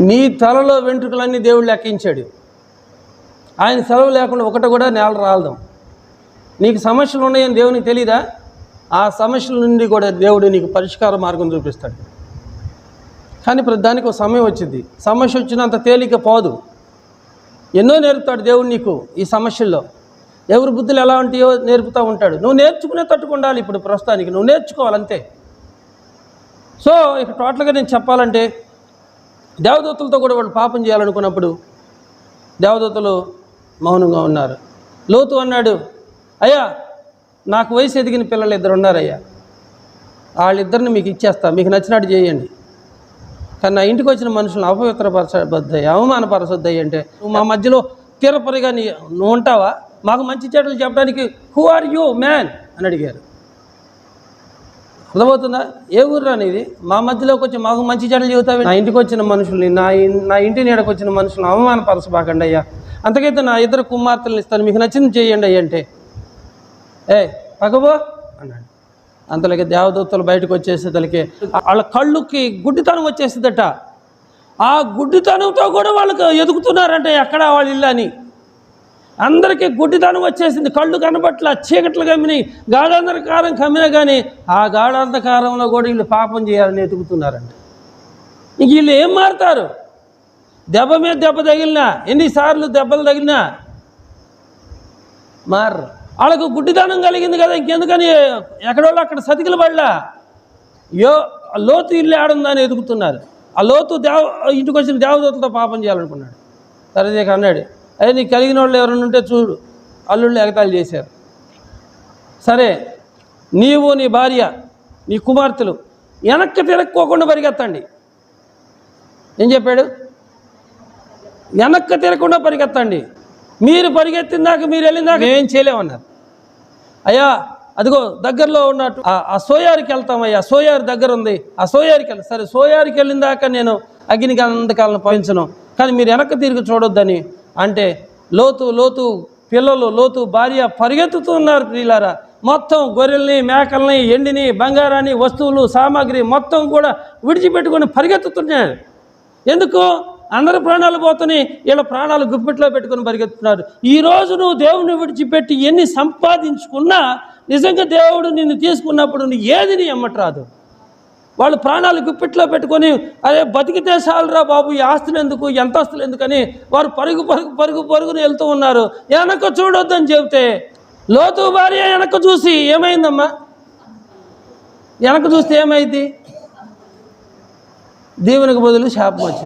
నీ తలలో వెంట్రుకలన్నీ దేవుడు లెక్కించాడు. ఆయన సెలవు లేకుండా ఒకటి కూడా నేల రాలదాం. నీకు సమస్యలు ఉన్నాయని దేవునికి తెలీదా? ఆ సమస్యల నుండి కూడా దేవుడు నీకు పరిష్కార మార్గం చూపిస్తాడు. కానీ దానికి ఒక సమయం వచ్చింది. సమస్య వచ్చినంత తేలిక పోదు. ఎన్నో నేర్పుతాడు దేవుడు నీకు ఈ సమస్యల్లో. ఎవరి బుద్ధులు ఎలా ఉంటాయో నేర్పుతూ ఉంటాడు. నువ్వు నేర్చుకునే తట్టుకుండాలి. ఇప్పుడు ప్రస్తుతానికి నువ్వు నేర్చుకోవాలంతే. సో ఇక టోటల్గా నేను చెప్పాలంటే, దేవదూతలతో కూడా వాళ్ళు పాపం చేయాలనుకున్నప్పుడు దేవదూతలు మౌనంగా ఉన్నారు. లోతు అన్నాడు, అయ్యా నాకు వయసు ఎదిగిన పిల్లలు 2 ఉన్నారయ్యా, వాళ్ళిద్దరిని మీకు ఇచ్చేస్తా, మీకు నచ్చినట్టు చేయండి. కానీ నా ఇంటికి వచ్చిన మనుషులను అపవిత్రపరచబద్దయ్యా, అవమానపరచొద్దయ్య అంటే, నువ్వు మా మధ్యలో తీరపరిగా నువ్వు ఉంటావా? మాకు మంచి చెడ్డలు చెప్పడానికి హూ ఆర్ యూ మ్యాన్ అని అడిగారు. అర్థమవుతుందా? ఏ ఊర్రా నీది? మా మధ్యలోకి వచ్చి మాకు మంచి చెడ్డలు చెబుతావు? నా ఇంటికి వచ్చిన మనుషుల్ని, నా ఇంటి నీడకు వచ్చిన మనుషులను అవమానపరచబాకండి అయ్యా. అంతకైతే నా 2 కుమార్తెలను ఇస్తాను, మీకు నచ్చింది చేయండి అయ్య అంటే, పగబో అన్నాడు. అంతలోకి దేవదూతలు బయటకు వచ్చేసేదలికి వాళ్ళ కళ్ళుకి గుడ్డితనం వచ్చేసిందట. ఆ గుడ్డితనంతో కూడా వాళ్ళకి ఎదుగుతున్నారంటే ఎక్కడ వాళ్ళ ఇల్లు అని. అందరికీ గుడ్డితనం వచ్చేసింది. కళ్ళు కనబట్ల, చీకట్లు కమ్మినాయి, గాఢాంధకారం కమ్మినా కానీ ఆ గాఢాంధకారంలో కూడా వీళ్ళు పాపం చేయాలని ఎదుగుతున్నారంట. ఇంక వీళ్ళు ఏం మారుతారు? దెబ్బ మీద దెబ్బ తగిలినా, ఎన్నిసార్లు దెబ్బలు తగిలినా మారు. వాళ్ళకు గుడ్డితనం కలిగింది కదా, ఇంకెందుకని ఎక్కడోళ్ళు అక్కడ సతికిల పడలా. లోతు ఇల్లు ఆడుందని ఎదుగుతున్నారు. ఆ లోతు ఇంటికి వచ్చిన దేవదూతలతో పాపం చేయాలనుకున్నాడు. సరే అన్నాడు, అదే నీకు కలిగిన వాళ్ళు ఎవరైనా ఉంటే చూడు. అల్లుళ్ళు ఎగతాళి చేశారు. సరే నీవు, నీ భార్య, నీ కుమార్తెలు వెనక్కి తిరక్కోకుండా పరిగెత్తండి. ఏం చెప్పాడు? వెనక్కి తిరగకుండా పరిగెత్తండి. మీరు పరిగెత్తిందాక, మీరు వెళ్ళిందాక ఏం చేయలేమన్నారు. అయ్యా అదిగో దగ్గరలో ఉన్నట్టు ఆ సోయారికి వెళ్తామయ్యా, సోయారి దగ్గర ఉంది, ఆ సోయారికి వెళ్తాం. సరే సోయారికి వెళ్ళిందాక నేను అగ్నికి అంధకాలను పంపించను, కానీ మీరు వెనక్కి తిరిగి చూడొద్దని అంటే లోతు పిల్లలు, లోతు భార్య పరిగెత్తుతున్నారు. ప్రియులారా, మొత్తం గొర్రెల్ని, మేకల్ని, ఎండిని, బంగారాన్ని, వస్తువులు, సామాగ్రి మొత్తం కూడా విడిచిపెట్టుకొని పరిగెత్తుతున్నారు. ఎందుకు? అందరి ప్రాణాలు పోతున్నాయి, వీళ్ళ ప్రాణాలు గుప్పిట్లో పెట్టుకొని పరిగెత్తుతున్నారు. ఈరోజు నువ్వు దేవుని విడిచిపెట్టి ఎన్ని సంపాదించుకున్నా నిజంగా దేవుడు నిన్ను తీసుకున్నప్పుడు నువ్వు ఏది నీ ఎమ్మట రాదు. వాళ్ళు ప్రాణాలు గుప్పిట్లో పెట్టుకొని అరే బతికితే చాలురా బాబు, ఈ ఆస్తులు ఎందుకు, ఎంత ఆస్తులు ఎందుకని వారు పరుగుని వెళ్తూ ఉన్నారు. వెనక చూడొద్దని చెబితే లోతు భార్య వెనక చూసి ఏమైందమ్మా? వెనక చూస్తే ఏమైంది? దేవునికి బదులు శాపం వచ్చింది.